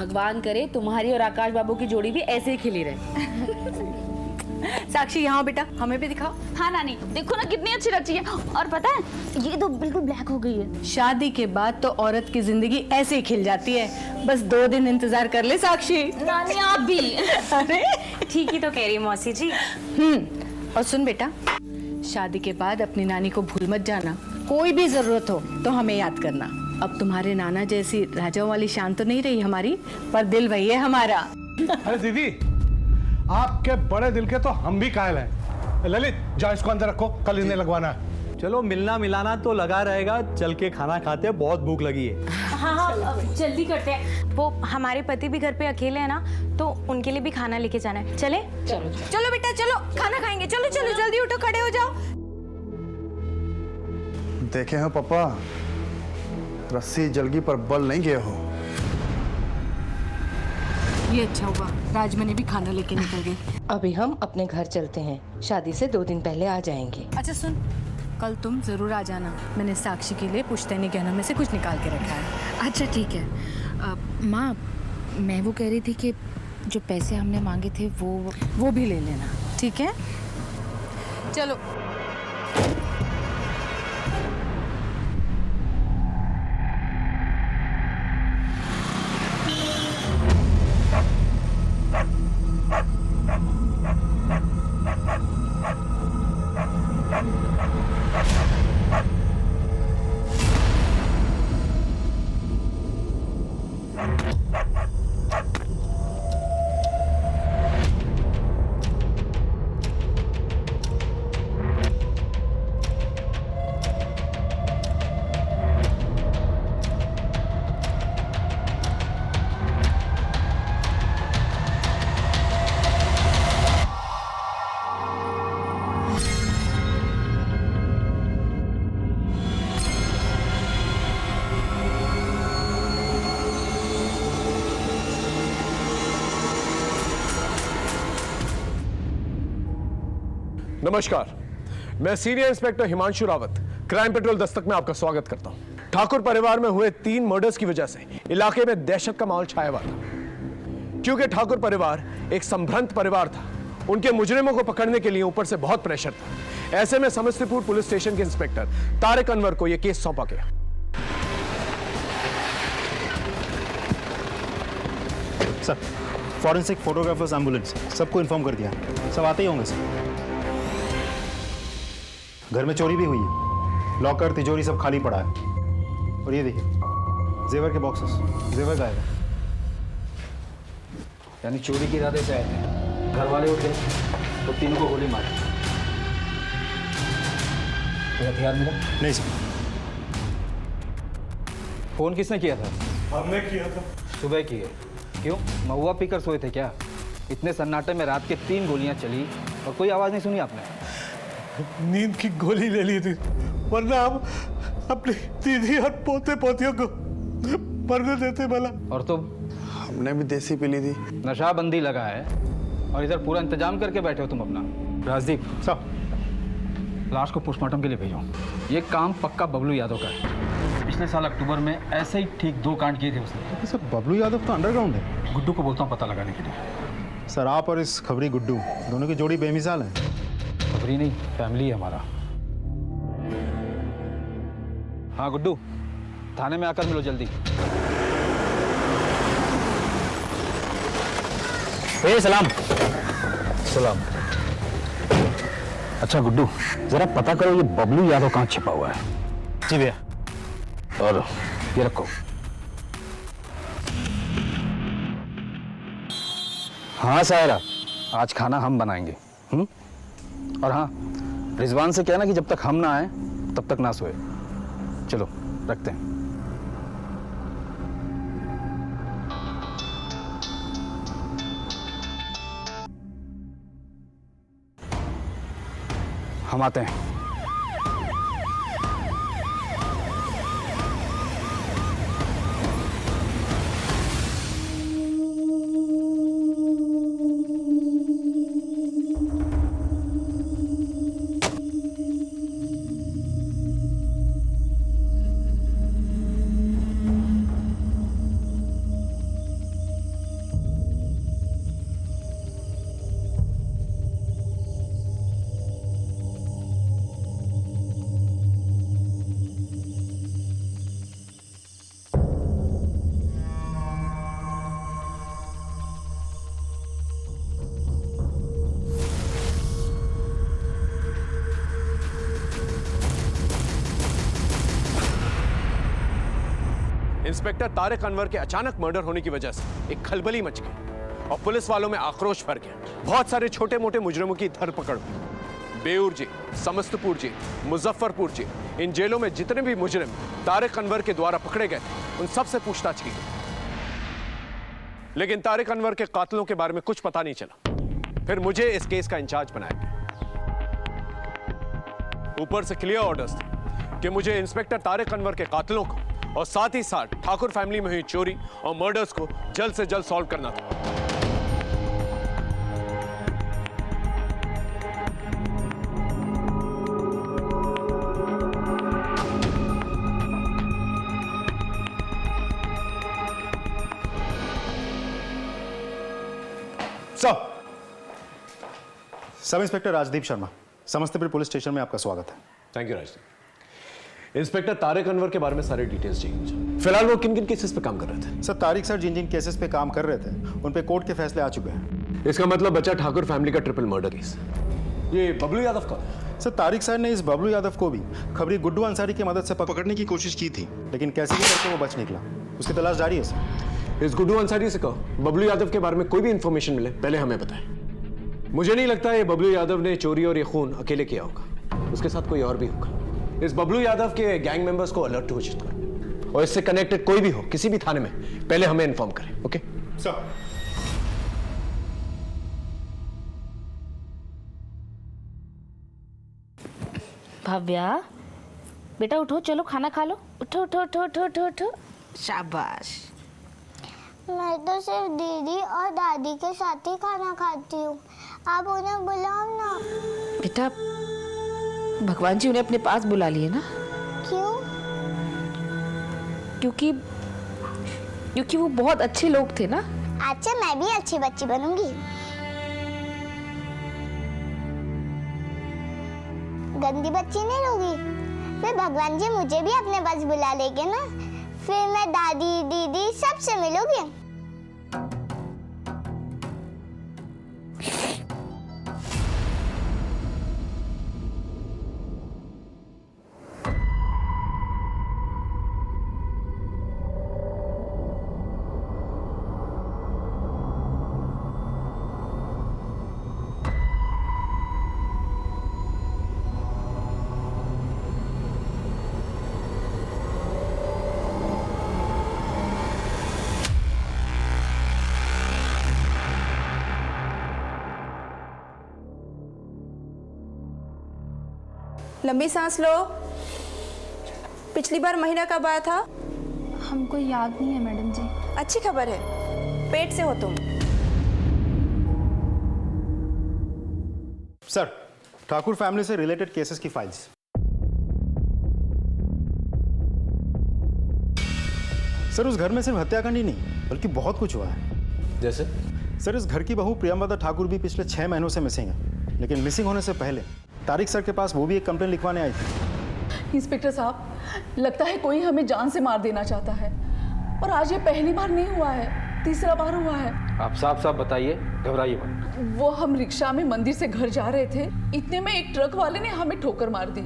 भगवान करे तुम्हारी और आकाश बाबू की जोड़ी भी ऐसे ही खिली रहे। साक्षी यहाँ बेटा, हमें भी दिखाओ। हाँ नानी, देखो ना कितनी अच्छी रची है। और पता है ये तो बिल्कुल ब्लैक हो गई है। शादी के बाद तो औरत की जिंदगी ऐसे ही खिल जाती है। बस 2 दिन इंतजार कर ले साक्षी। नानी आप भी। अरे ठीक ही तो कह रही है मौसी जी। और सुन बेटा, शादी के बाद अपनी नानी को भूल मत जाना। कोई भी जरूरत हो तो हमें याद करना। अब तुम्हारे नाना जैसी राजाओं वाली शान तो नहीं रही हमारी, पर दिल वही है हमारा। अरे दीदी, आपके बड़े दिल के तो हम भी कायल हैं। ललित, जाओ इसको अंदर रखो, कल इन्हें लगवाना है। चलो मिलना मिलाना तो लगा रहेगा, चल के खाना खाते हैं, बहुत भूख लगी है। हाँ जल्दी करते हैं। वो हमारे पति भी घर पे अकेले हैं ना, तो उनके लिए भी खाना लेके जाना है। चले? चलो बेटा चलो, खाना खाएंगे। चलो चलो जल्दी उठो, खड़े हो जाओ। देखे हैं पापा, रस्सी जलगी पर बल नहीं गए हो। ये अच्छा हुआ, राजमनी भी खाना लेके निकल गई। अभी हम अपने घर चलते हैं, शादी से 2 दिन पहले आ जाएंगे। अच्छा सुन, कल तुम जरूर आ जाना। मैंने साक्षी के लिए पुश्तैनी गहनों में से कुछ निकाल के रखा है। अच्छा ठीक है। माँ, मैं वो कह रही थी कि जो पैसे हमने मांगे थे वो भी ले लेना, ठीक है? चलो। नमस्कार, मैं senior inspector Himanshu Rawat, crime petrol Dastak में आपका स्वागत करता हूं। ठाकुर परिवार में हुए 3 मर्डर्स की वजह से इलाके में दहशत का माहौल छाया हुआ था। क्योंकि ठाकुर परिवार एक संभ्रांत परिवार था, उनके मुजरिमों को पकड़ने के लिए ऊपर से बहुत प्रेशर था। ऐसे में समस्तीपुर पुलिस स्टेशन के इंस्पेक्टर तारिक अनवर को यह केस सौंपा गया। सर, फॉरेंसिक फोटोग्राफर्स एम्बुलेंस सबको इन्फॉर्म कर दिया, सब आते ही होंगे सर। घर में चोरी भी हुई है, लॉकर तिजोरी सब खाली पड़ा है। और ये देखिए जेवर के बॉक्सेस, जेवर गायब है। यानी चोरी के इरादे से आए थे, घर वाले उठे तो 3 को गोली मारी। कोई हथियार मिला? नहीं सर। फोन किसने किया था? हमने किया था। सुबह किए? क्यों, महुआ पीकर सोए थे क्या? इतने सन्नाटे में रात के 3 गोलियां चली और कोई आवाज नहीं सुनी आपने? नींद की गोली ले ली थी, वरना हम अपनी दीदी और पोते पोतियों को मरने देते भला। और तुम? हमने भी देसी पी ली थी। नशाबंदी लगा है और इधर पूरा इंतजाम करके बैठे हो तुम अपना। राजदीप सर, लाश को पोस्टमार्टम के लिए भेजो। ये काम पक्का बबलू यादव का है। पिछले साल अक्टूबर में ऐसे ही ठीक 2 कांड किए थे उसने। सर बबलू यादव तो अंडरग्राउंड है। गुड्डू को बोलता हूँ पता लगाने के लिए। सर आप और इस खबरी गुड्डू दोनों की जोड़ी बेमिसाल है। खबरी नहीं, फैमिली है हमारा। हाँ गुड्डू, थाने में आकर मिलो जल्दी। सलाम। सलाम। अच्छा गुड्डू, जरा पता करो ये बबलू यादव कहाँ छिपा हुआ है। जी भैया। और ये रखो। हाँ सायरा, आज खाना हम बनाएंगे। और हाँ, रिजवान से कहना कि जब तक हम ना आए तब तक ना सोए। चलो रखते हैं। हम आते हैं। इंस्पेक्टर तारिक अनवर के अचानक मर्डर होने की वजह से एक खलबली मच गई और पुलिस वालों में आक्रोश भर गया। बहुत सारे छोटे मोटे मुजरिमों की धरपकड़ हुई। Beur jail, Samastipur jail, Muzaffarpur jail, इन जेलों में जितने भी मुजरिम तारिक अनवर के द्वारा पकड़े गए उन सब से पूछताछ की गई, लेकिन तारिक अनवर के कातिलों के बारे में कुछ पता नहीं चला। फिर मुझे इस केस का इंचार्ज बनाया गया। ऊपर से क्लियर ऑर्डर्स थे कि मुझे इंस्पेक्टर तारिक अनवर के कातिलों को और साथ ही साथ ठाकुर फैमिली में हुई चोरी और मर्डर्स को जल्द से जल्द सॉल्व करना था। Sub inspector Rajdeep Sharma, Samastipur police station में आपका स्वागत है। Thank you Rajdeep. Inspector Tariq Anwar के बारे में सारे डिटेल्स चाहिए मुझे। फिलहाल वो किन किन केसेस पे काम कर रहे थे? सर, तारिक सर जिन जिन केसेस पे काम कर रहे थे उन पे कोर्ट के फैसले आ चुके हैं। इसका मतलब बचा ठाकुर फैमिली का ट्रिपल मर्डर केस। ये बबलू यादव का? सर, तारिक सर ने इस बबलू यादव को भी खबरी गुड्डू अंसारी की मदद से पकड़ने की कोशिश की थी, लेकिन कैसे भी करके वो बच निकला। उसकी तलाश जारी है सर। इस गुड्डू अंसारी से कहो बबलू यादव के बारे में कोई भी इंफॉर्मेशन मिले पहले हमें बताएं। मुझे नहीं लगता ये बबलू यादव ने चोरी और ये खून अकेले किया होगा, उसके साथ कोई और भी होगा। इस बबलू यादव के गैंग मेंबर्स को अलर्ट घोषित करो और इससे कनेक्टेड कोई भी हो किसी भी थाने में पहले हमें इन्फॉर्म करें। Okay sir. भव्या बेटा उठो, चलो खाना खा लो। उठो उठो उठो उठो उठो उठो। शाबाश। मैं तो सिर्फ दीदी और दादी के साथ ही खाना खाती हूँ, आप उन्हें बुलाओ ना। बेटा भगवान जी उन्हें अपने पास बुला लिए ना। क्यों? क्योंकि वो बहुत अच्छे लोग थे ना। अच्छा, मैं भी अच्छी बच्ची बनूंगी। गंदी बच्ची नहीं होगी। फिर भगवान जी मुझे भी अपने पास बुला लेंगे ना, फिर मैं दादी दीदी सबसे मिलूंगी। लंबी सांस लो। पिछली बार महीना कब आया था? हमको याद नहीं है मैडम जी। अच्छी खबर है, पेट से हो तुम। सर, ठाकुर फैमिली से रिलेटेड केसेस की फाइल्स। सर, उस घर में सिर्फ हत्याकांड ही नहीं बल्कि बहुत कुछ हुआ है। जैसे? सर, इस घर की बहू प्रियंवदा ठाकुर भी पिछले 6 महीनों से मिसिंग है, लेकिन मिसिंग होने से पहले तारिक सर के पास वो भी एक कंप्लेन लिखवाने आई थी। इंस्पेक्टर साहब, लगता है कोई हमें जान से मार देना चाहता है, और आज ये पहली बार नहीं हुआ है, तीसरा बार हुआ है। आप साफ साफ बताइए, घबराइए मत। वो हम रिक्शा में मंदिर से घर जा रहे थे, इतने में एक ट्रक वाले ने हमें ठोकर मार दी।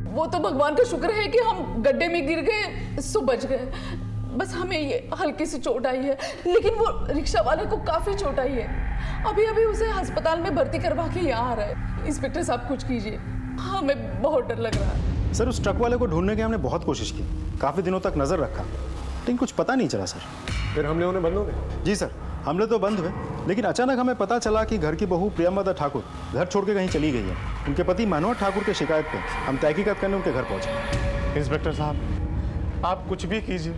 वो तो भगवान का शुक्र है कि हम गड्ढे में गिर गए, सो बच गए। बस हमें ये हल्की सी चोट आई है, लेकिन वो रिक्शा वाले को काफी चोट आई है। अभी अभी उसे अस्पताल में भर्ती करवा के यहाँ आ रहा है। इंस्पेक्टर साहब कुछ कीजिए, हमें बहुत डर लग रहा है। सर, उस ट्रक वाले को ढूंढने की हमने बहुत कोशिश की, काफी दिनों तक नजर रखा, लेकिन कुछ पता नहीं चला। सर, फिर हमले होने बंद हो गए? जी सर, हमले तो बंद हुए, लेकिन अचानक हमें पता चला कि घर की बहू प्रियंवदा ठाकुर घर छोड़ के कहीं चली गई है। उनके पति मनोहर ठाकुर की शिकायत पे हम तहकीकात करने उनके घर पहुंचे। इंस्पेक्टर साहब, आप कुछ भी कीजिए,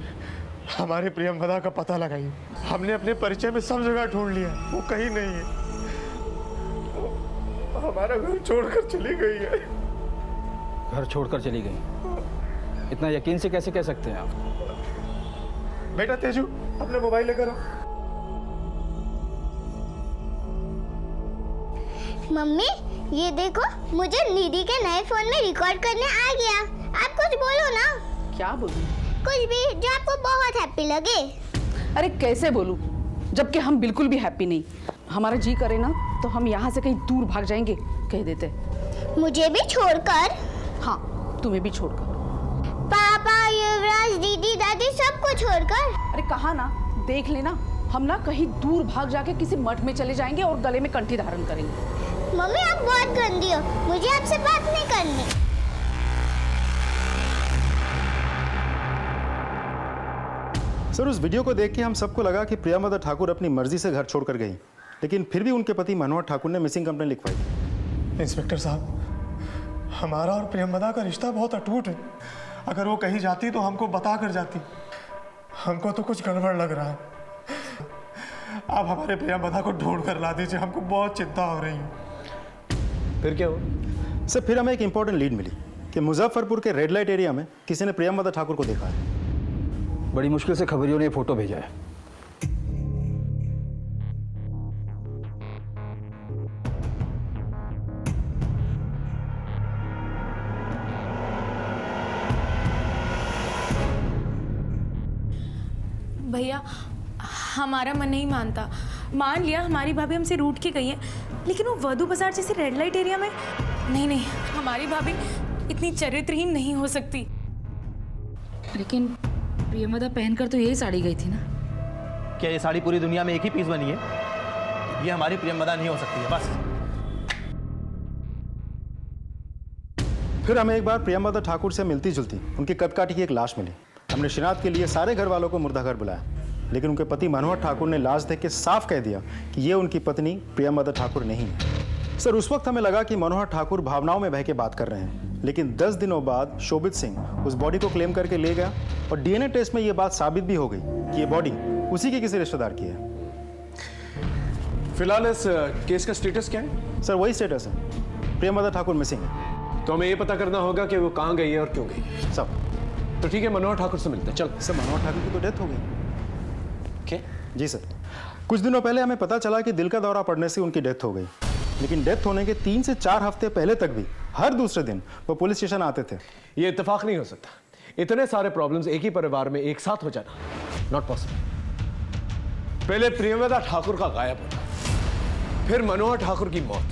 हमारे प्रियंवदा का पता लगाइए। हमने अपने परिचय में सब जगह ढूंढ लिया, वो कहीं नहीं है। हमारा घर छोड़कर चली गई है। घर छोड़कर चली गई? इतना यकीन से कैसे कह सकते हैं आप? बेटा तेजू, अपना मोबाइल लेकर आओ। मम्मी, ये देखो, मुझे निधि के नए फोन में रिकॉर्ड करने आ गया। आप कुछ बोलो ना। क्या बोलूं? कुछ भी जो आपको बहुत हैप्पी लगे। अरे कैसे बोलूं, जबकि हम बिल्कुल भी हैप्पी नहीं। हमारा जी करे ना तो हम यहाँ से कहीं दूर भाग जाएंगे, कह देते। मुझे भी छोड़कर? हाँ, तुम्हें भी छोड़कर। पापा, युवराज युवराज, दीदी, दादी सबको छोड़कर। अरे कहा ना, देख लेना, हम ना कहीं दूर भाग जाके किसी मठ में चले जाएंगे और गले में कंठी धारण करेंगे। मम्मी आप बहुत गंदी हो, मुझे आपसे बात नहीं करनी। सर, उस वीडियो को देख के हम सबको लगा कि प्रियमदा ठाकुर अपनी मर्जी से घर छोड़कर गई, लेकिन फिर भी उनके पति मनोहर ठाकुर ने मिसिंग कंप्लेंट लिखवाई थी। इंस्पेक्टर साहब, हमारा और प्रियमदा का रिश्ता बहुत अटूट है। अगर वो कहीं जाती तो हमको बता कर जाती। हमको तो कुछ गड़बड़ लग रहा है। आप हमारे प्रियमदा को ढूंढ कर ला दीजिए, हमको बहुत चिंता हो रही है। फिर क्या हुआ? सर, फिर हमें एक इंपॉर्टेंट लीड मिली कि मुजफ्फरपुर के रेड लाइट एरिया में किसी ने प्रियमदा ठाकुर को देखा है। बड़ी मुश्किल से खबरियों ने ये फोटो भेजा है। भैया हमारा मन नहीं मानता। मान लिया हमारी भाभी हमसे रूठ के गई है, लेकिन वो वधू बाजार जैसे रेड लाइट एरिया में नहीं, हमारी भाभी इतनी चरित्रहीन नहीं हो सकती। लेकिन प्रियमदा पहनकर तो यही साड़ी गई थी ना। क्या ये साड़ी पूरी दुनिया में एक ही पीस बनी है? ये हमारी प्रियमदा नहीं हो सकती है, बस। फिर हमें एक बार प्रियमदा ठाकुर से मिलती जुलती उनकी कदकाठी की एक लाश मिली। हमने शिनाख्त के लिए सारे घर वालों को मुर्दाघर बुलाया, लेकिन उनके पति मनोहर ठाकुर ने लाश देख के साफ कह दिया कि ये उनकी पत्नी प्रियमदा ठाकुर नहीं है। सर, उस वक्त हमें लगा कि मनोहर ठाकुर भावनाओं में बह के बात कर रहे हैं, लेकिन 10 दिनों बाद शोभित सिंह उस बॉडी को क्लेम करके ले गया और डीएनए टेस्ट में ये बात साबित भी हो गई कि ये बॉडी उसी के किसी रिश्तेदार की है। फिलहाल इस केस का स्टेटस क्या है? सर, वही स्टेटस है, प्रियमदा ठाकुर मिसिंग है। तो हमें ये पता करना होगा कि वो कहाँ गई है और क्यों गई। सब तो ठीक है, मनोहर ठाकुर से मिलते हैं। चल। सर, मनोहर ठाकुर की तो डेथ हो गई। क्या? जी सर, कुछ दिनों पहले हमें पता चला कि दिल का दौरा पड़ने से उनकी डेथ हो गई, लेकिन डेथ होने के 3 से 4 हफ्ते पहले तक भी हर दूसरे दिन वो पुलिस स्टेशन आते थे। ये इत्तेफाक नहीं हो सकता। इतने सारे प्रॉब्लम्स एक ही परिवार में एक साथ हो जाना नॉट पॉसिबल। पहले प्रियमदा ठाकुर का गायब होना, फिर मनोहर ठाकुर की मौत,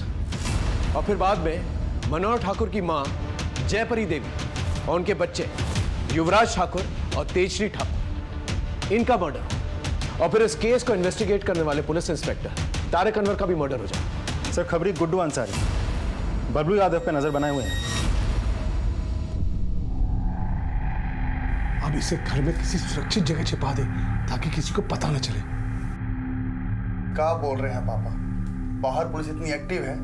और फिर बाद में मनोहर ठाकुर की मां जयपरी देवी और उनके बच्चे युवराज ठाकुर और तेजश्री ठाकुर, इनका मर्डर, और फिर इस केस को इन्वेस्टिगेट करने वाले पुलिस इंस्पेक्टर तारिक अनवर का भी मर्डर हो जाए। सर, खबरी गुड्डू अंसारी बबलू यादव पे नजर बनाए हुए हैं। अब इसे घर में किसी सुरक्षित जगह छिपा दे ताकि किसी को पता न चले। क्या बोल रहे हैं पापा? बाहर पुलिस इतनी एक्टिव है।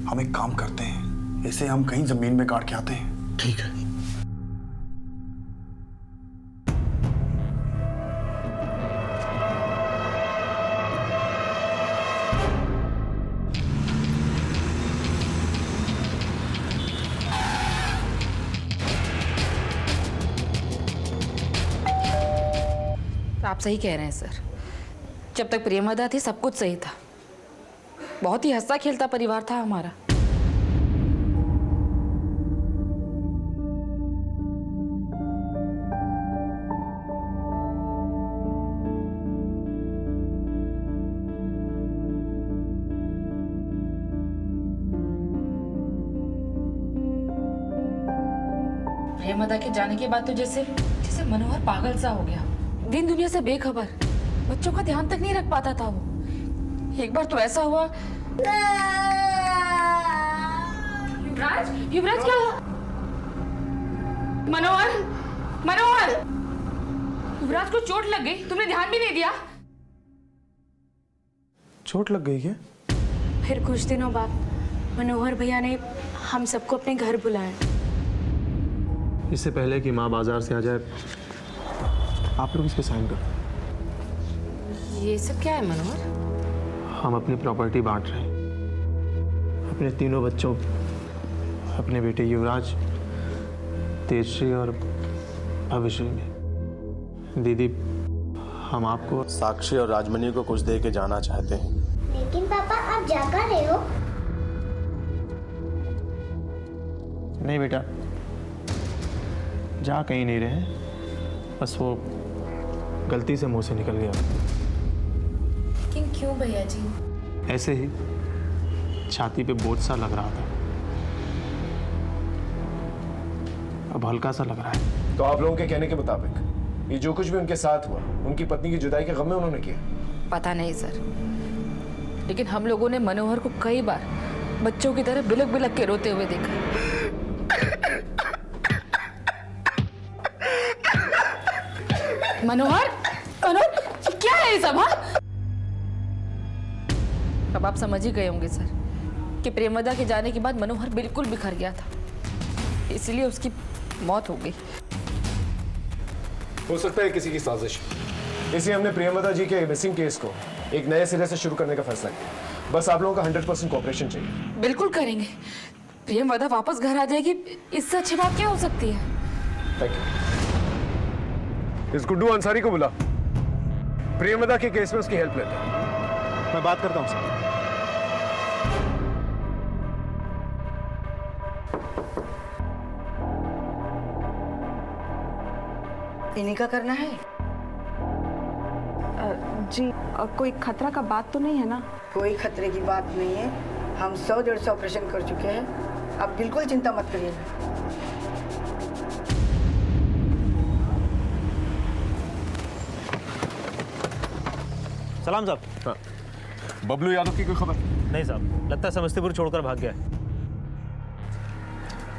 हम एक काम करते हैं, इसे हम कहीं जमीन में गाड़ के आते हैं। ठीक है। आप सही कह रहे हैं सर। जब तक प्रियमदा थी सब कुछ सही था। बहुत ही हंसता खेलता परिवार था हमारा। प्रियमदा के जाने के बाद तो जैसे मनोहर पागल सा हो गया, दिन दुनिया से बेखबर, बच्चों का ध्यान तक नहीं रख पाता था वो। एक बार तो ऐसा हुआ। युवराज क्या हुआ? मनोहर युवराज को चोट लग गई, तुमने ध्यान भी नहीं दिया। चोट लग गई है? फिर कुछ दिनों बाद मनोहर भैया ने हम सबको अपने घर बुलाया। इससे पहले कि माँ बाजार से आ जाए, आप लोग इस पे साइन करो। ये सब क्या है मनोहर? हम अपनी प्रॉपर्टी बांट रहे हैं अपने तीनों बच्चों, अपने बेटे युवराज, तेजश्री और भविष्य में। दीदी, हम आपको साक्षी और राजमणि को कुछ दे के जाना चाहते हैं। लेकिन पापा आप जा कहाँ रहे हो? नहीं बेटा, जा कहीं नहीं रहे, बस वो गलती से मुंह से निकल गया। लेकिन क्यों भैया जी? ऐसे ही छाती पे बोझ सा लग रहा था, अब हल्का सा लग रहा है। तो आप लोगों के कहने के मुताबिक ये जो कुछ भी उनके साथ हुआ उनकी पत्नी की जुदाई के गम में उन्होंने किया? पता नहीं सर, लेकिन हम लोगों ने मनोहर को कई बार बच्चों की तरह बिलक बिलक के रोते हुए देखा। मनोहर, मनोहर क्या है ये सब? हाँ, अब आप समझ ही गए होंगे सर कि प्रेमवदा के जाने के बाद मनोहर बिल्कुल बिखर गया था, इसलिए उसकी मौत हो गई। हो सकता है किसी की साजिश, इसलिए हमने प्रेमवदा जी के मिसिंग केस को एक नए सिरे से शुरू करने का फैसला किया। बस आप लोगों का 100% कोऑपरेशन चाहिए। बिल्कुल करेंगे। प्रेमवदा वापस घर आ जाएगी, इससे अच्छी बात क्या हो सकती है? Thank you. इस गुड्डू अंसारी को बुला, प्रेमवदा के केस में उसकी हेल्प लेते हैं। मैं बात करता हूँ सर। इन्हीं का करना है? जी कोई खतरा का बात तो नहीं है ना? कोई खतरे की बात नहीं है। हम 100-150 ऑपरेशन कर चुके हैं, अब बिल्कुल चिंता मत करिएगा। सलाम साहब। हाँ। बबलू यादव की कोई खबर? नहीं साहब, लगता है समस्तीपुर छोड़कर भाग गया है।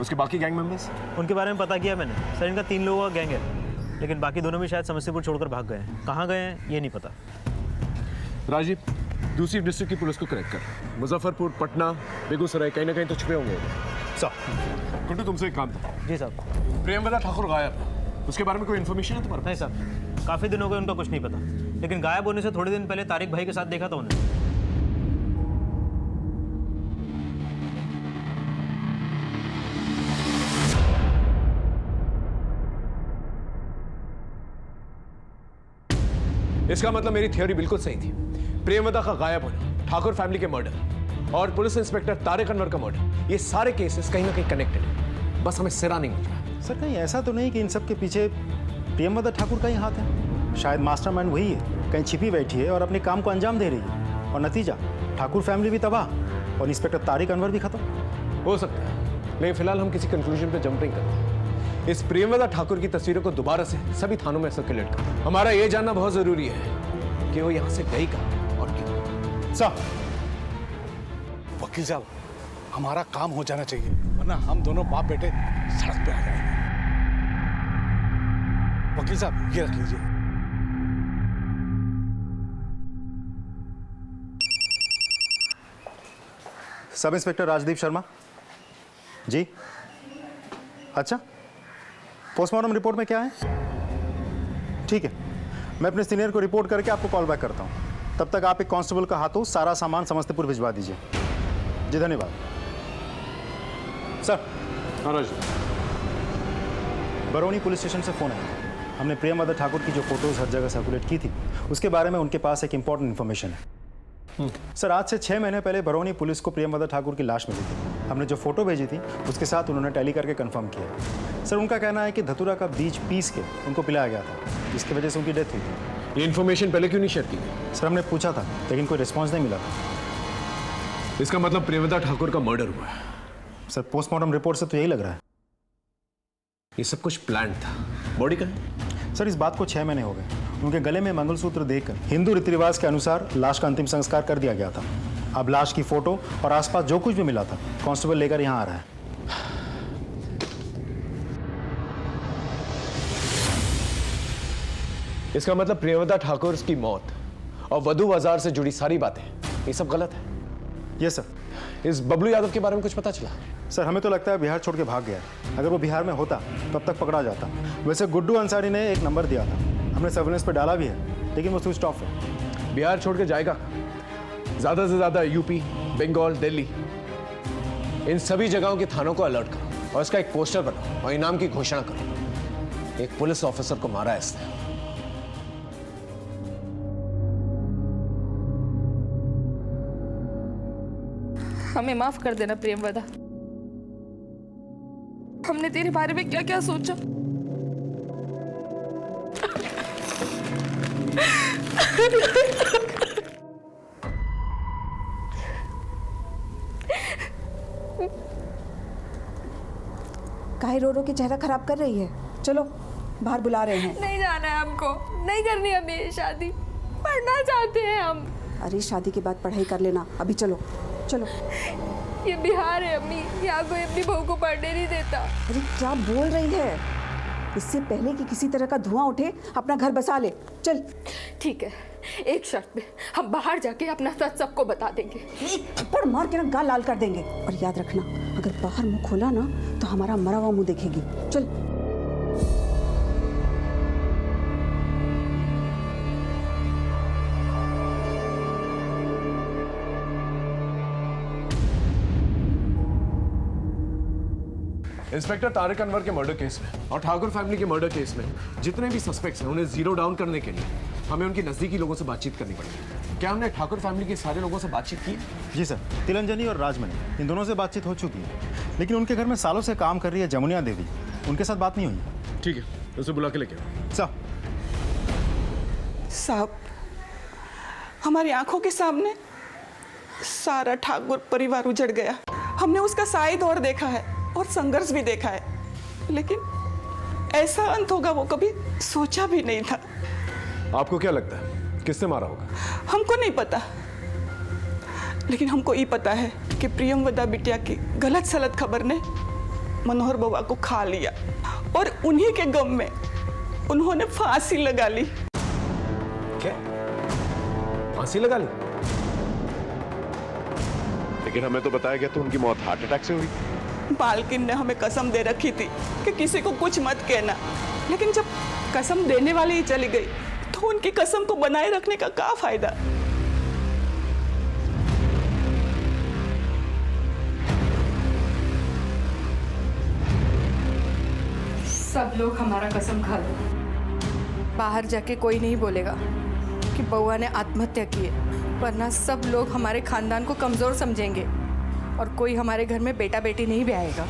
उसके बाकी गैंग मेंबर्स? उनके बारे में पता किया मैंने सर, इनका 3 लोगों का गैंग है, लेकिन बाकी दोनों भी शायद समस्तीपुर छोड़कर भाग गए हैं। कहाँ गए हैं ये नहीं पता। राजीव, दूसरी डिस्ट्रिक्ट की पुलिस को करेक्ट कर। मुजफ्फरपुर, पटना, बेगूसराय, कहीं ना कहीं तो छुपे होंगे। साहब, गुड्डू तुमसे एक काम था। जी साहब। प्रेमवदा ठाकुर गायब है, उसके बारे में कोई इन्फॉर्मेशन है तुम्हारे? नहीं साहब, काफ़ी दिन हो गए, उनका कुछ नहीं पता, लेकिन गायब होने से थोड़े दिन पहले तारिक भाई के साथ देखा था उन्हें। इसका मतलब मेरी थ्योरी बिल्कुल सही थी। प्रेमवदा का गायब होना, ठाकुर फैमिली के मर्डर और पुलिस इंस्पेक्टर तारिक अनवर का मर्डर, ये सारे केसेस कहीं ना कहीं कनेक्टेड है। बस हमें सिरा नहीं मिल रहा। सर कहीं ऐसा तो नहीं कि इन सब के पीछे प्रेमवदा ठाकुर का ही हाथ है? शायद मास्टरमाइंड वही है, कहीं छिपी बैठी है और अपने काम को अंजाम दे रही है, और नतीजा ठाकुर फैमिली भी तबाह और इंस्पेक्टर तारिक अनवर भी खत्म। हो सकता है, लेकिन फिलहाल हम किसी कंक्लूजन पे जंप नहीं करते। इस प्रेमवदा ठाकुर की तस्वीरों को दोबारा से सभी थानों में सर्कुलेट करो। हमारा ये जानना बहुत जरूरी है कि वो यहाँ से गई कहाँ और क्यों। साहब, वकील साहब, हमारा काम हो जाना चाहिए, वरना हम दोनों बाप बेटे सड़क पे आ जाएंगे। वकील साहब, ये रख लीजिए। Sub inspector Rajdeep Sharma ji. अच्छा, पोस्टमार्टम रिपोर्ट में क्या है? ठीक है, मैं अपने सीनियर को रिपोर्ट करके आपको कॉल बैक करता हूँ। तब तक आप एक कांस्टेबल का हाथों सारा सामान समस्तीपुर भिजवा दीजिए। जी धन्यवाद सर। बरौनी पुलिस स्टेशन से फ़ोन आया। हमने प्रेमवदा ठाकुर की जो फोटोज़ हर जगह सर्कुलेट की थी, उसके बारे में उनके पास एक इंपॉर्टेंट इन्फॉर्मेशन है। सर, आज से 6 महीने पहले बरौनी पुलिस को प्रेमवदा ठाकुर की लाश मिली थी। हमने जो फोटो भेजी थी उसके साथ उन्होंने टैली करके कंफर्म किया। सर, उनका कहना है कि धतूरा का बीज पीस के उनको पिलाया गया था, जिसकी वजह से उनकी डेथ हुई थी। ये इन्फॉर्मेशन पहले क्यों नहीं शेयर की गई? सर, हमने पूछा था लेकिन कोई रिस्पॉन्स नहीं मिला था। इसका मतलब प्रेमवदा ठाकुर का मर्डर हुआ है? सर, पोस्टमार्टम रिपोर्ट से तो यही लग रहा है। ये सब कुछ प्लान था। बॉडी का है? सर, इस बात को 6 महीने हो गए। उनके गले में मंगलसूत्र देकर हिंदू रीति रिवाज के अनुसार लाश का अंतिम संस्कार कर दिया गया था। अब लाश की फोटो और आसपास जो कुछ भी मिला था कांस्टेबल लेकर यहाँ आ रहा है। इसका मतलब प्रेमवदा ठाकुर की मौत और वधू बाजार से जुड़ी सारी बातें ये सब गलत है? Yes sir. इस बबलू यादव के बारे में कुछ पता चला? सर, हमें तो लगता है बिहार छोड़ के भाग गया है। अगर वो बिहार में होता तब तक पकड़ा जाता। वैसे गुड्डू अंसारी ने एक नंबर दिया था, हमने सर्वेलेंस पे डाला भी है, लेकिन वो स्विच ऑफ है। बिहार छोड़ के जाएगा? ज़्यादा से ज़्यादा यूपी, बंगाल, दिल्ली, इन सभी जगहों के थानों को अलर्ट करो और इसका एक पोस्टर बनाओ और इनाम की घोषणा करो। एक पुलिस ऑफिसर को मारा है इसने। हमें माफ कर देना प्रेमवदा। हमने तेरे बारे में क्या क्या सोचा। काहे रो रो के चेहरा खराब कर रही है? चलो बाहर बुला रहे हैं। नहीं जाना है हमको, नहीं करनी हमें ये शादी, पढ़ना चाहते हैं हम। अरे शादी के बाद पढ़ाई कर लेना, अभी चलो चलो। ये बिहार है अम्मी, यहाँ कोई अपनी बहू को पढ़ने नहीं देता। अरे क्या बोल रही है? इससे पहले कि किसी तरह का धुआं उठे अपना घर बसा ले, चल। ठीक है, एक शर्त पे, हम बाहर जाके अपना सच सबको बता देंगे। एक थप्पड़ मार के ना गाल लाल कर देंगे। और याद रखना, अगर बाहर मुंह खोला ना तो हमारा मरा हुआ मुंह देखेगी। चल। इंस्पेक्टर तारिक अनवर के मर्डर केस में और ठाकुर फैमिली के मर्डर केस में जितने भी सस्पेक्ट्स हैं उन्हें जीरो डाउन करने के लिए हमें उनके नजदीकी लोगों से बातचीत करनी पड़ेगी। क्या हमने ठाकुर फैमिली के सारे लोगों से बातचीत की? जी सर, तिलंजनी और राजमणि इन दोनों से बातचीत हो चुकी है, लेकिन उनके घर में सालों से काम कर रही है जमुनिया देवी, उनके साथ बात नहीं हुई। ठीक है, उसे बुला के लेके आओ। साहब, हमारी आंखों के सामने सारा ठाकुर परिवार उजड़ गया। हमने उसका साई दौर देखा है और संघर्ष भी देखा है, लेकिन ऐसा अंत होगा वो कभी सोचा भी नहीं था। आपको क्या लगता है किसने मारा होगा? हमको नहीं पता, लेकिन हमको ये पता है कि प्रियमवदा बिटिया की गलत सलत खबर ने मनोहर बुआ को खा लिया और उन्हीं के गम में उन्होंने फांसी लगा ली। क्या? फांसी लगा ली? लेकिन हमें तो बताया गया था उनकी मौत हार्ट अटैक से हुई। मालकिन ने हमें कसम दे रखी थी कि किसी को कुछ मत कहना, लेकिन जब कसम देने वाली ही चली गई तो उनकी कसम को बनाए रखने का क्या फायदा? सब लोग हमारा कसम खा लो, बाहर जाके कोई नहीं बोलेगा कि बउआ ने आत्महत्या की है, वरना सब लोग हमारे खानदान को कमजोर समझेंगे और कोई हमारे घर में बेटा बेटी नहीं ब्याएगा।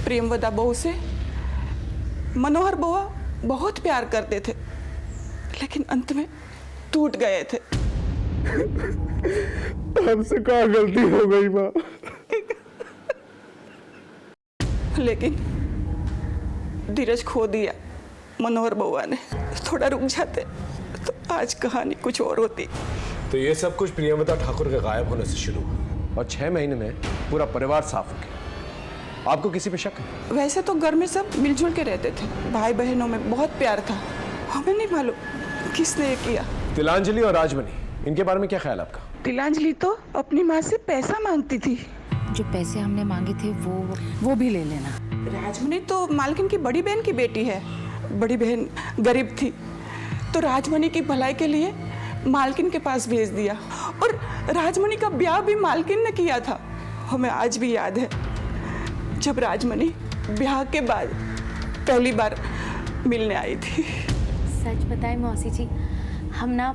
प्रेमवदा बहू से मनोहर बुआ बहुत प्यार करते थे, लेकिन अंत में टूट गए थे। हमसे क्या गलती हो गई माँ? लेकिन धीरज खो दिया मनोहर बुआ ने। थोड़ा रुक जाते तो आज कहानी कुछ और होती। तो ये सब कुछ प्रियंवदा ठाकुर के गायब होने से शुरू हुआ और 6 महीने में पूरा परिवार साफ हो गया। आपको किसी पे शक है? वैसे तो घर में सब मिलजुल के रहते थे, भाई बहनों में बहुत प्यार था। हमें नहीं मालूम किसने ये किया। तिलांजलि और राजमणि, इनके बारे में क्या ख्याल आपका? तिलांजलि तो अपनी माँ से पैसा मांगती थी। जो पैसे हमने मांगे थे वो भी ले लेना। राजमणि तो मालकिन की बड़ी बहन की बेटी है। बड़ी बहन गरीब थी तो राजमणि की भलाई के लिए मालकिन के पास भेज दिया, और राजमणि का ब्याह भी मालकिन ने किया था। हमें आज भी याद है जब राजमणि ब्याह के बाद पहली बार मिलने आई थी। सच बताएं मौसी जी, हम ना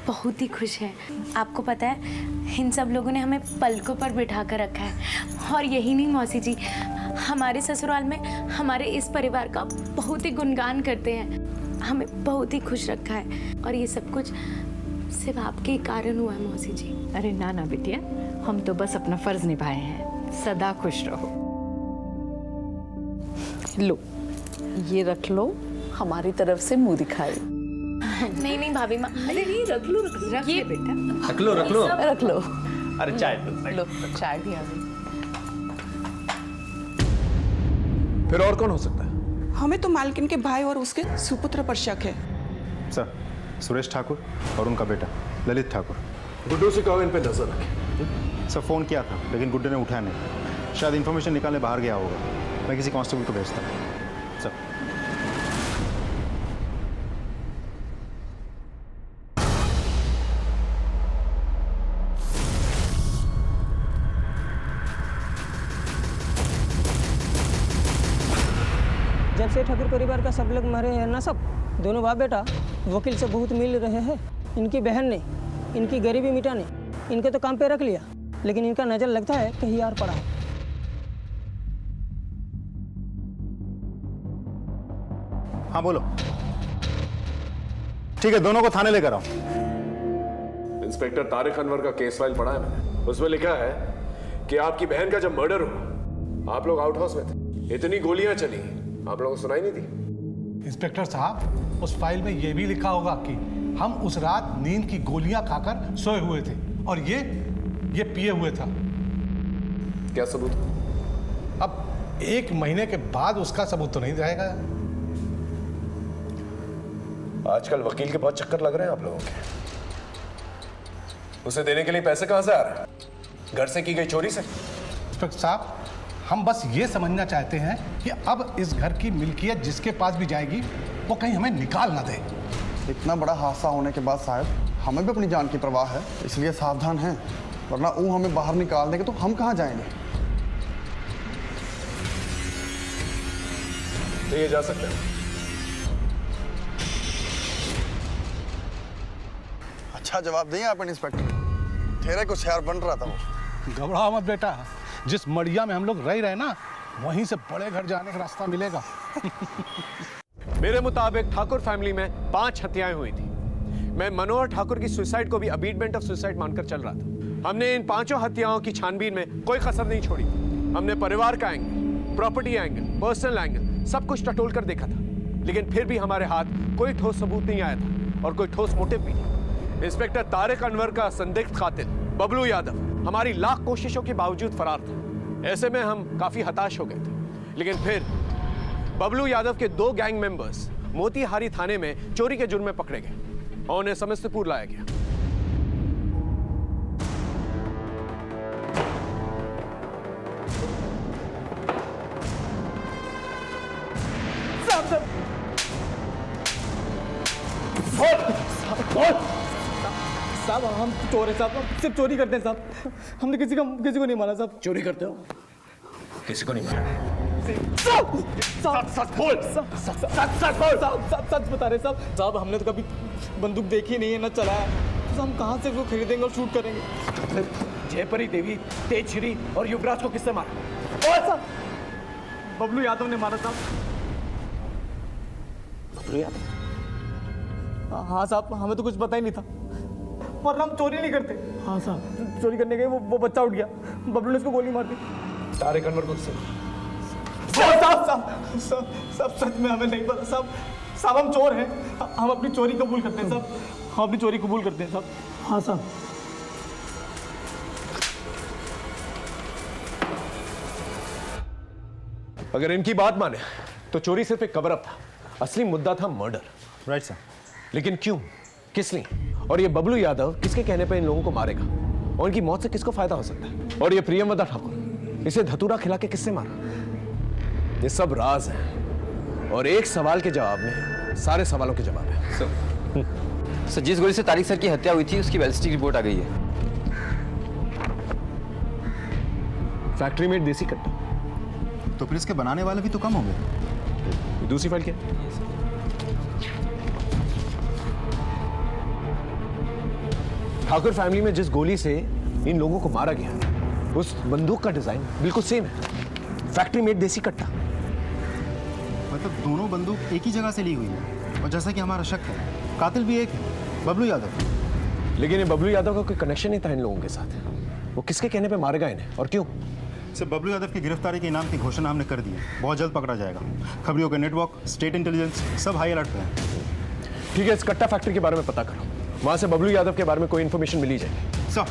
बहुत ही खुश हैं। आपको पता है इन सब लोगों ने हमें पलकों पर बिठा कर रखा है। और यही नहीं मौसी जी, हमारे ससुराल में हमारे इस परिवार का बहुत ही गुणगान करते हैं। हमें बहुत ही खुश रखा है और ये सब कुछ सिर्फ आपके ही कारण हुआ है मौसी जी। अरे ना ना बिटिया, हम तो बस अपना फर्ज निभाए हैं। सदा खुश रहो। लो, ये रख लो, हमारी तरफ से मुंह दिखाए। नहीं भाभी माँ, अरे नहीं, रख लो ये बेटा, रख लो रख लो रख लो। अरे चाय लो, चाय भी आ गई। फिर और कौन हो सकता है? हमें तो मालकिन के भाई और उसके सुपुत्र पर शक है। सर, सुरेश ठाकुर और उनका बेटा ललित ठाकुर। गुड्डू से कहो इन पे नजर रखें। सर, फोन किया था लेकिन गुड्डू ने उठाया नहीं, शायद इन्फॉर्मेशन निकालने बाहर गया होगा। मैं किसी कांस्टेबल को भेजता हूँ। सर। जब से ठाकुर परिवार का सब लोग मरे हैं ना, सब दोनों बाप बेटा वकील से बहुत मिल रहे हैं। इनकी बहन ने इनकी गरीबी मिटाने इनके तो काम पे रख लिया, लेकिन इनका नजर लगता है कहीं और पड़ा है। हाँ बोलो। ठीक है, दोनों को थाने लेकर आओ। इंस्पेक्टर तारिक अनवर का केस फाइल पढ़ा है मैंने, उसमें लिखा है कि आपकी बहन का जब मर्डर हुआ आप लोग आउट हाउस में थे, इतनी गोलियां चली आप लोगों को सुनाई नहीं दी। इंस्पेक्टर साहब, उस फाइल में यह भी लिखा होगा कि हम उस रात नींद की गोलियां खाकर सोए हुए थे और ये पिए हुए था। क्या सबूत? अब 1 महीने के बाद उसका सबूत तो नहीं रहेगा। आजकल वकील के बहुत चक्कर लग रहे हैं आप लोगों के। उसे देने के लिए पैसे कहां से आ रहे हैं? घर से की गई चोरी से? इंस्पेक्टर साहब, हम बस ये समझना चाहते हैं कि अब इस घर की मिल्कियत जिसके पास भी जाएगी वो कहीं हमें निकाल ना दे। इतना बड़ा हादसा होने के बाद साहब हमें भी अपनी जान की परवाह है, इसलिए सावधान हैं, वरना वो हमें बाहर निकाल देंगे तो हम कहाँ जाएंगे। तो ये जा सकते हैं। अच्छा जवाब दिए आप इंस्पेक्टर, तेरे कुछ यार बन रहा था वो। घबराओ मत बेटा, जिस मड़िया में हम लोग रह रहे ना वहीं से बड़े घर जाने का रास्ता मिलेगा। मेरे मुताबिक ठाकुर फैमिली में 5 हत्याएं हुई थी। मैं मनोहर ठाकुर की सुसाइड को भी अबीटमेंट ऑफ सुसाइड मानकर चल रहा था। हमने इन 5 हत्याओं की छानबीन में कोई कसर नहीं छोड़ी। हमने परिवार का angle, property angle, personal angle सब कुछ टटोल कर देखा था, लेकिन फिर भी हमारे हाथ कोई ठोस सबूत नहीं आया था और कोई ठोस मोटिव भी नहीं। इंस्पेक्टर तारिक अनवर का संदिग्ध कातिल बबलू यादव हमारी लाख कोशिशों के बावजूद फरार था। ऐसे में हम काफी हताश हो गए थे, लेकिन फिर बबलू यादव के 2 गैंग मेंबर्स मोतीहारी थाने में चोरी के जुर्म में पकड़े गए और उन्हें समस्तीपुर लाया गया। साहब हम चोर हैं साहब, सिर्फ चोरी करते हैं साहब, हमने किसी को नहीं मारा साहब। चोरी करते हो? किसी को नहीं मारा? सच बोल, सच बता रहे साहब। साहब हमने तो कभी बंदूक देखी नहीं है, ना चलाया, तो हम कहाँ से वो खरीदेंगे और शूट करेंगे? जयपरी देवी, तेजश्री और युवराज को किसने मारा? साहब बबलू यादव ने मारा साहब। बबलू यादव? हाँ साहब, हमें तो कुछ पता ही नहीं था, वरना हम चोरी नहीं करते। हाँ साहब, चोरी करने गए, वो बच्चा उठ गया, बबलू ने उसको गोली मार दी। तारिक अनवर को साहब सच में हमें नहीं पता साहब। साहब हम चोर हैं, हम अपनी चोरी कबूल करते हैं साहब, हम अपनी चोरी कबूल करते हैं साहब। हाँ साहब। अगर इनकी बात माने तो चोरी सिर्फ एक कवर अप था, असली मुद्दा था मर्डर। Right sir. लेकिन क्यों, किस लिए, और ये बबलू यादव किसके कहने पर इन लोगों को मारेगा, और इनकी मौत से किसको फायदा हो सकता है? और ये प्रियमवदा ठाकुर, इसे धतूरा खिला के किससे मारा? ये सब राज है और एक सवाल के जवाब में सारे सवालों के जवाब है। सर जिस गोली से तारिक सर की हत्या हुई थी उसकी बैलिस्टिक रिपोर्ट आ गई है। फैक्ट्री मेड देसी कट्टा। तो फिर इसके बनाने वाले भी तो कम होंगे। दूसरी फाइल क्या? ठाकुर फैमिली में जिस गोली से इन लोगों को मारा गया उस बंदूक का डिजाइन बिल्कुल सेम है, फैक्ट्री मेड देसी कट्टा। मतलब दोनों बंदूक एक ही जगह से ली हुई है, और जैसा कि हमारा शक है कातिल भी एक है, बबलू यादव। लेकिन ये बबलू यादव का कोई कनेक्शन नहीं था इन लोगों के साथ। वो किसके कहने पे मारे गए इन्हें और क्यों? सर बबलू यादव की गिरफ्तारी के इनाम की घोषणा हमने कर दी है, बहुत जल्द पकड़ा जाएगा। खबरियों के नेटवर्क, स्टेट इंटेलिजेंस सब हाई अलर्ट पे हैं। ठीक है, इस कट्टा फैक्ट्री के बारे में पता करो, वहां से बबलू यादव के बारे में कोई इंफॉर्मेशन मिली जाएगी। सर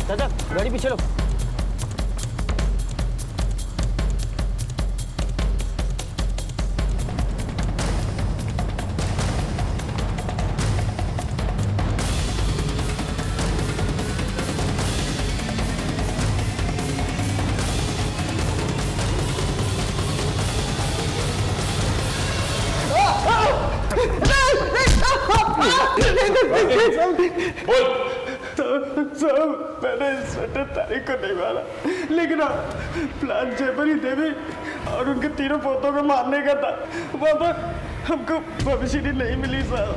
दादा गाड़ी पीछे लो। साहब मैंने इंस्पेक्टर तारिक को नहीं मारा, लेकिन प्लान जयपरी देवी और उनके तीनों पोतों को मारने का था। पापा हमको भविष्य नहीं मिली साहब।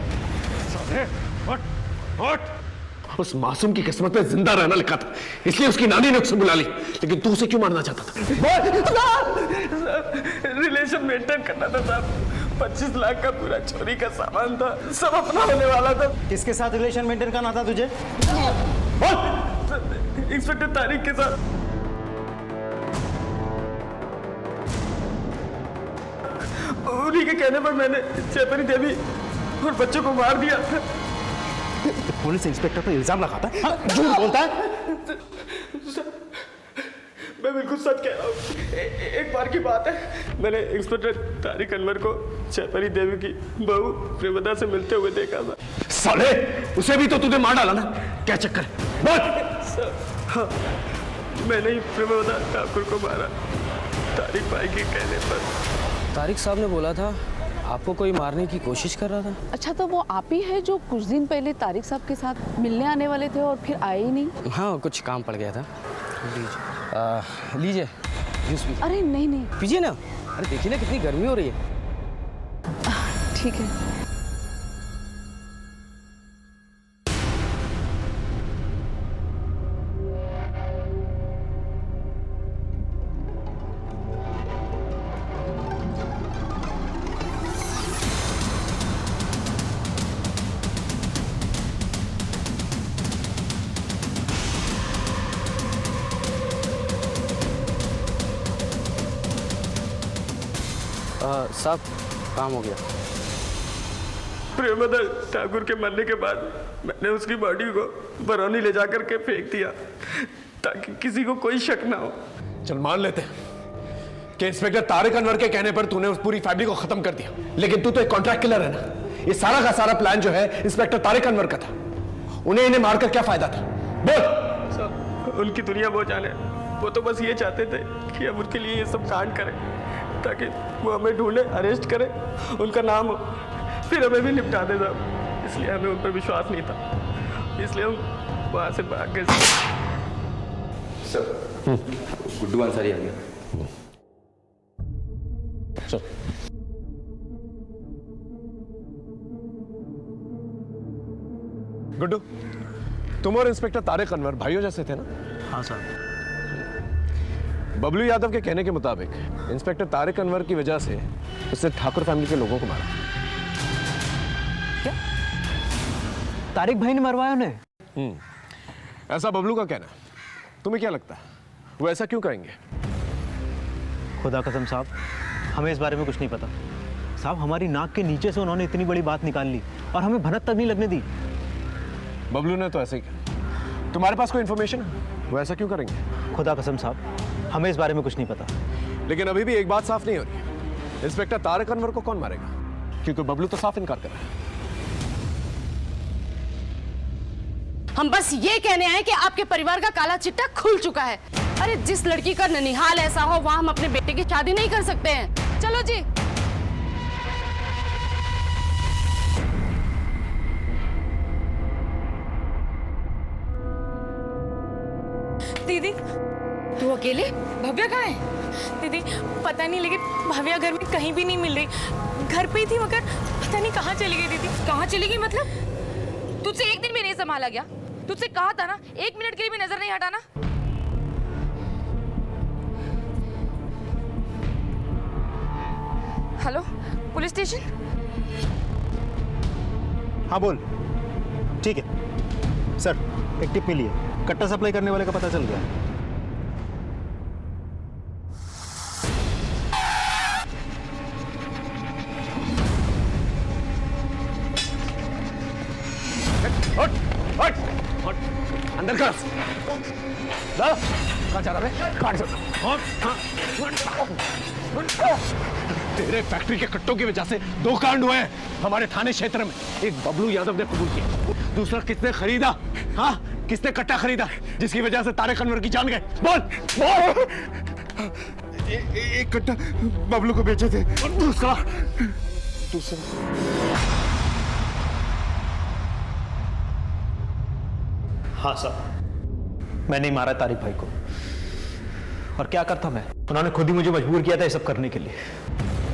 उस मासूम की किस्मत में जिंदा रहना लिखा था, इसलिए उसकी नानी ने उसे बुला ली। लेकिन तू उसे क्यों मारना चाहता था? रिलेशन मेंटेन करना था साहब। 25 लाख का पूरा चोरी का सामान था, सब अपना होने वाला था। किसके साथ रिलेशन मेंटेन करना था तुझे? इंस्पेक्टर तारिक के साथ। उन्हीं के कहने पर मैंने चेतनी देवी और बच्चों को मार दिया। पुलिस इंस्पेक्टर पर इल्जाम लगाता है, झूठ बोलता है। मैं बिल्कुल सच कह रहा हूँ। एक बार की बात है, मैंने इंस्पेक्टर तारिक अनवर को चेतनी देवी की बहू प्रेमदा से मिलते हुए देखा था। साले, उसे भी तो तूने मार डाला ना? क्या चक्कर है? बोल। हाँ, मैंने ही प्रेमदा ठाकुर को मारा, तारिक भाई के कहने पर। तारिक साहब ने बोला था आपको कोई मारने की कोशिश कर रहा था। अच्छा, तो वो आप ही है जो कुछ दिन पहले तारिक साहब के साथ मिलने आने वाले थे और फिर आए ही नहीं? हाँ, कुछ काम पड़ गया था। लीजिए जूस पीजिए। अरे नहीं नहीं, पीजिए ना। अरे देखिए ना कितनी गर्मी हो रही है। ठीक है। साहब, काम हो गया। प्रेमदा ठाकुर के मरने के बाद मैंने उसकी बॉडी को बरौनी ले जाकर के फेंक दिया ताकि किसी को कोई शक ना हो। चल मान लेते हैं कि इंस्पेक्टर तारिक अनवर के कहने पर तूने उस पूरी फैमिली को खत्म कर दिया, लेकिन तू तो एक कॉन्ट्रैक्ट किलर है ना। ये सारा का सारा प्लान जो है इंस्पेक्टर तारिक अनवर का था। इन्हें मारकर क्या फायदा था? बोल। सब उनकी दुनिया वो जाने, वो तो बस ये चाहते थे कि हम उनके लिए ये सब कांड करें ताकि वो हमें ढूंढे, अरेस्ट करे, उनका नाम हो, फिर हमें भी निपटा दे साहब। इसलिए हमें उन पर विश्वास नहीं था, इसलिए हम वहां से भाग गए। सर, गुड्डू अंसारी आ गया। चल। गुड्डू, तुम और इंस्पेक्टर तारिक अनवर भाइयों जैसे थे ना? हाँ साहब। बबलू यादव के कहने के मुताबिक इंस्पेक्टर तारिक अनवर की वजह से उसने ठाकुर फैमिली के लोगों को मारा। क्या? तारिक भाई ने मरवाया उन्हें? ऐसा बबलू का कहना है। तुम्हें क्या लगता है वो ऐसा क्यों करेंगे? खुदा कसम साहब, हमें इस बारे में कुछ नहीं पता साहब। हमारी नाक के नीचे से उन्होंने इतनी बड़ी बात निकाल ली और हमें भनक तक नहीं लगने दी। बबलू ने तो ऐसे ही किया। तुम्हारे पास कोई इंफॉर्मेशन है वो ऐसा क्यों करेंगे? खुदा कसम साहब, हमें इस बारे में कुछ नहीं पता। लेकिन अभी भी एक बात साफ नहीं हो रही है, इंस्पेक्टर तारिक अनवर को कौन मारेगा? क्योंकि बबलू तो साफ इनकार कर रहा है। हम बस ये कहने आए कि आपके परिवार का काला चिट्टा खुल चुका है। अरे जिस लड़की का ननिहाल ऐसा हो वहां हम अपने बेटे की शादी नहीं कर सकते हैं। चलो जी। दीदी, तू अकेले? भव्या कहाँ है? दीदी पता नहीं, लेकिन भव्या घर में कहीं भी नहीं मिल रही। घर पे ही थी मगर पता नहीं कहाँ चली गई। दीदी कहाँ चली गई मतलब? तुझसे एक दिन भी नहीं संभाला गया? तुझसे कहा था ना 1 मिनट के लिए भी नजर नहीं हटाना। Hello, police station? हाँ बोल। ठीक है सर, एक टिप मिली है, कट्टा सप्लाई करने वाले का पता चल गया। अंदर कर। कहाँ जा रहा है? तेरे फैक्ट्री के कट्टों की वजह से 2 कांड हुए हैं हमारे थाने क्षेत्र में। एक बबलू यादव ने कबूल किया, दूसरा किसने खरीदा? हाँ, किसने कट्टा खरीदा जिसकी वजह से तारिक अनवर की जान गए? बोल बोल। एक कट्टा बबलू को बेचे थे और दूसरा हाँ साहब, मैंने ही मारा तारिक भाई को। और क्या करता मैं? उन्होंने खुद ही मुझे मजबूर किया था ये सब करने के लिए।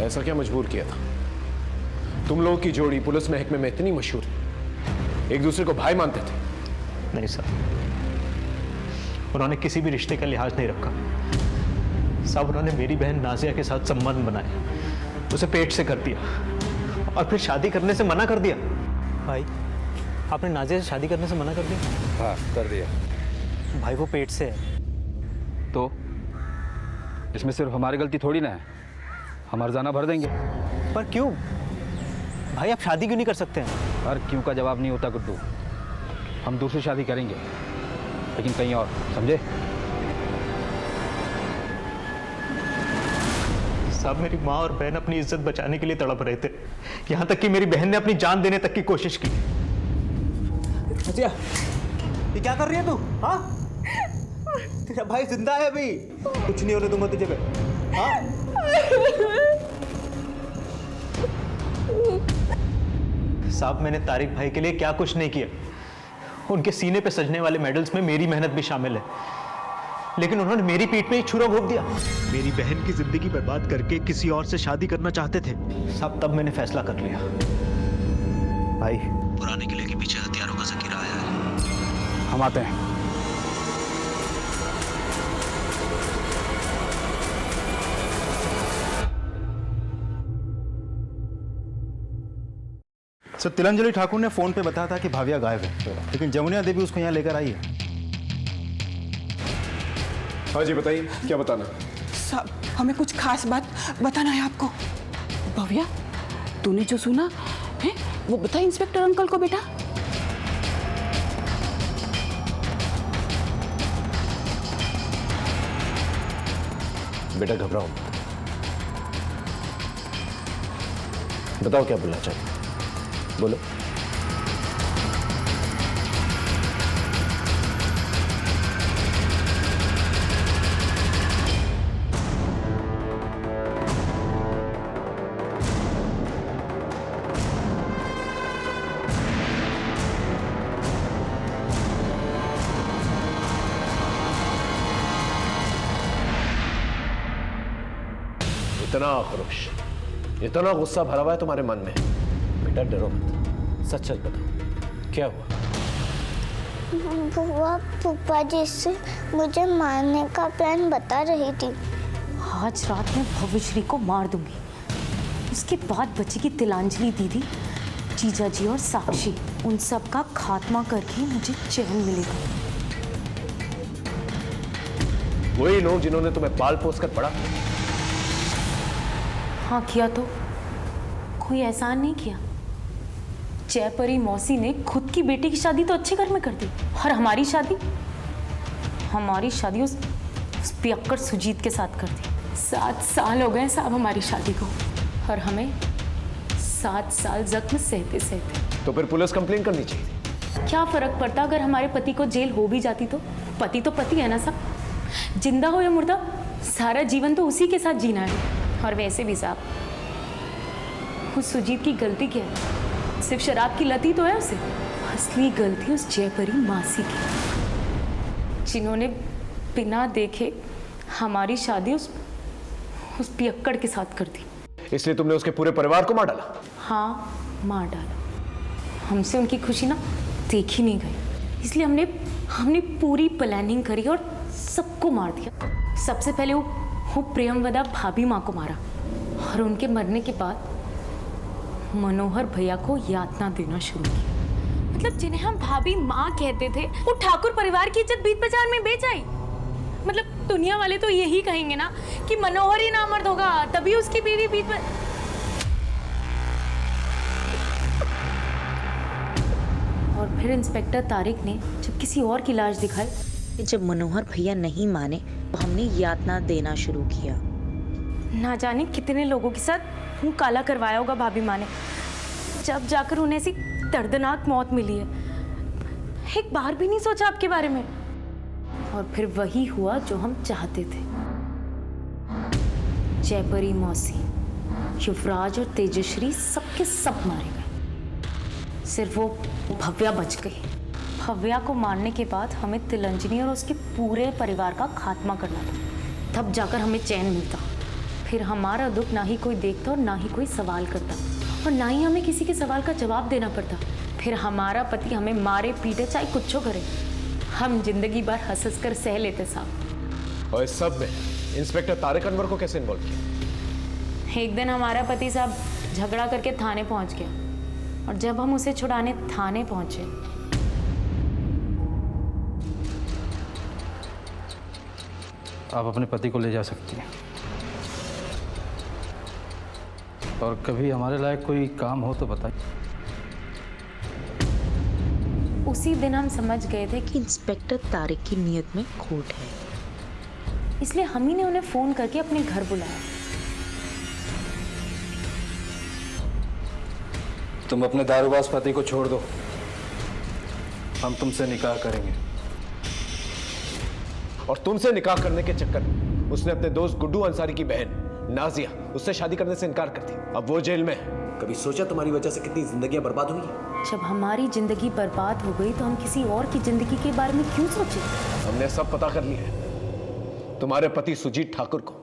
ऐसा क्या मजबूर किया था? तुम लोगों की जोड़ी पुलिस महकमे में इतनी मशहूर है, एक दूसरे को भाई मानते थे। नहीं सर, उन्होंने किसी भी रिश्ते का लिहाज नहीं रखा साहब। उन्होंने मेरी बहन नाजिया के साथ संबंध बनाया, उसे पेट से कर दिया और फिर शादी करने से मना कर दिया। भाई, आपने नाजिया से शादी करने से मना कर दिया? हाँ, कर दिया। भाई वो पेट से है। तो इसमें सिर्फ हमारी गलती थोड़ी ना है, हम हर्जाना भर देंगे। पर क्यों भाई, आप शादी क्यों नहीं कर सकते हैं? हर क्यों का जवाब नहीं होता गुड्डू। हम दूसरी शादी करेंगे, लेकिन कहीं और, समझे? साहब, मेरी माँ और बहन अपनी इज्जत बचाने के लिए तड़प रहे थे, यहाँ तक कि मेरी बहन ने अपनी जान देने तक की कोशिश की। नाजिया, ये क्या कर रही है तू? हाँ, तेरा भाई जिंदा है अभी, कुछ नहीं होने दूंगा तुझे। हाँ, साहब, मैंने तारिक भाई के लिए क्या कुछ नहीं किया। उनके सीने पे सजने वाले मेडल्स में मेरी मेहनत भी शामिल है, लेकिन उन्होंने मेरी पीठ पे ही छुरा घोंप दिया। मेरी बहन की जिंदगी बर्बाद करके किसी और से शादी करना चाहते थे साहब। तब मैंने फैसला कर लिया। भाई, पुराने किले के पीछे हथियारों का जखीरा आया है, हम आते हैं। सर, तिलंजलि ठाकुर ने फोन पे बताया था कि भाविया गायब है, लेकिन जमुनिया देवी उसको यहाँ लेकर आई है। हाँ जी, बताइए, क्या बताना? साहब, हमें कुछ खास बात बताना है आपको। भव्या, तूने जो सुना है वो बता इंस्पेक्टर अंकल को बेटा। बेटा घबराओ मत, बताओ क्या बोलना चाहिए, बोलो। इतना आक्रोश, इतना गुस्सा भरा हुआ है तुम्हारे मन में। बेटा डरो मत, सच सच बताओ, क्या हुआ? बुआ फूफा जी से मुझे मारने का प्लान बता रही थी। आज रात में भविश्री को मार दूंगी, उसके बाद बचेगी तिलांजलि दीदी, जीजा जी और साक्षी। उन सब का खात्मा करके मुझे चैन मिलेगा। वही लोग जिन्होंने तुम्हें पाल पोस कर पढ़ा। हाँ, किया तो कोई एहसान नहीं किया। जयपरी मौसी ने खुद की बेटी की शादी तो अच्छे घर में कर दी, और हमारी शादी उस पियक्कड़ सुजीत के साथ कर दी। 7 साल हो गए साहब हमारी शादी को, और हमें 7 साल जख्म सहते सहते। तो फिर पुलिस कंप्लेन करनी चाहिए। क्या फर्क पड़ता अगर हमारे पति को जेल हो भी जाती तो? पति तो पति है ना साहब, जिंदा हो या मुर्दा, सारा जीवन तो उसी के साथ जीना है। और वैसे भी साहब, उस सुजीत की गलती क्या है? सिर्फ शराब की लत ही तो है उसे। असली गलती उस जयपरी मासी की, जिन्होंने बिना देखे हमारी शादी उस पियक्कड़ के साथ कर दी। इसलिए तुमने उसके पूरे परिवार को मार डाला? हाँ, मार डाला। हमसे उनकी खुशी ना देखी नहीं गई, इसलिए हमने पूरी प्लानिंग करी और सबको मार दिया। सबसे पहले वो प्रियमवदा भाभी माँ को मारा, और उनके मरने के बाद मनोहर भैया को यातना देना शुरू किया। मतलब जिन्हें हम भाभी माँ कहते थे, वो ठाकुर परिवार की इज्जत बीच बाजार में बेच आई। मतलब दुनिया वाले तो यही कहेंगे ना कि मनोहर ही नामर्द होगा, तभी उसकी बीवी बीच में। और फिर इंस्पेक्टर तारिक ने जब किसी और की लाश दिखाई, जब मनोहर भैया नहीं माने तो हमने यातना देना शुरू किया। ना जाने कितने लोगों के साथ मुंह काला करवाया होगा भाभी माँ ने, जब जाकर उन्हें ऐसी दर्दनाक मौत मिली है। एक बार भी नहीं सोचा आपके बारे में। और फिर वही हुआ जो हम चाहते थे। जयपरी मौसी, युवराज और तेजश्री सबके सब मारे गए, सिर्फ वो भव्या बच गई। भव्या को मारने के बाद हमें तिलंजनी और उसके पूरे परिवार का खात्मा करना था। तब जाकर हमें चैन मिलता। फिर हमारा दुख ना ही कोई देखता और ना ही कोई सवाल करता, और ना ही हमें किसी के सवाल का जवाब देना पड़ता। फिर हमारा पति हमें मारे पीटे चाहे कुछ करे, हम जिंदगी भर हंस हंस कर सह लेते साहब। और इस सब में इंस्पेक्टर तारिक अनवर को कैसे इन्वॉल्व किया? एक दिन हमारा पति साहब झगड़ा करके थाने पहुंच गया, और जब हम उसे छुड़ाने थाने पहुंचे, आप अपने पति को ले जा सकती हैं, और कभी हमारे लायक कोई काम हो तो बताइए। उसी दिन हम समझ गए थे कि इंस्पेक्टर तारिक की नीयत में खोट है, इसलिए हम ही ने उन्हें फोन करके अपने घर बुलाया। तुम अपने दारूबाज पति को छोड़ दो, हम तुमसे निकाह करेंगे। और तुमसे निकाह करने के चक्कर में उसने अपने दोस्त गुड्डू अंसारी की बहन नाजिया उससे शादी करने से इनकार कर दी। अब वो जेल में है। कभी सोचा तुम्हारी वजह से कितनी जिंदगियां बर्बाद हुई? जब हमारी जिंदगी बर्बाद हो गई तो हम किसी और की जिंदगी के बारे में क्यों सोचे? हमने सब पता कर लिया है। तुम्हारे पति सुजीत ठाकुर को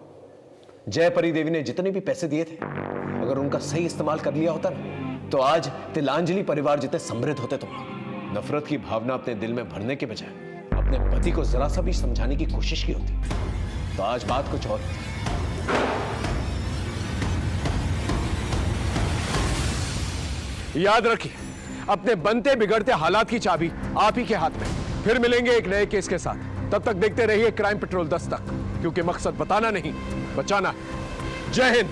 जयपरी देवी ने जितने भी पैसे दिए थे, अगर उनका सही इस्तेमाल कर लिया होता ना, तो आज तिलांजलि परिवार जितने समृद्ध होते तुम लोग। नफरत की भावना अपने दिल में भरने के बजाय अपने पति को जरा सा भी समझाने की कोशिश की होती, तो आज बात कुछ और होती। याद रखिए, अपने बनते बिगड़ते हालात की चाबी आप ही के हाथ में। फिर मिलेंगे एक नए केस के साथ। तब तक देखते रहिए क्राइम पेट्रोल दस्तक, क्योंकि मकसद बताना नहीं, बचाना है। जय हिंद।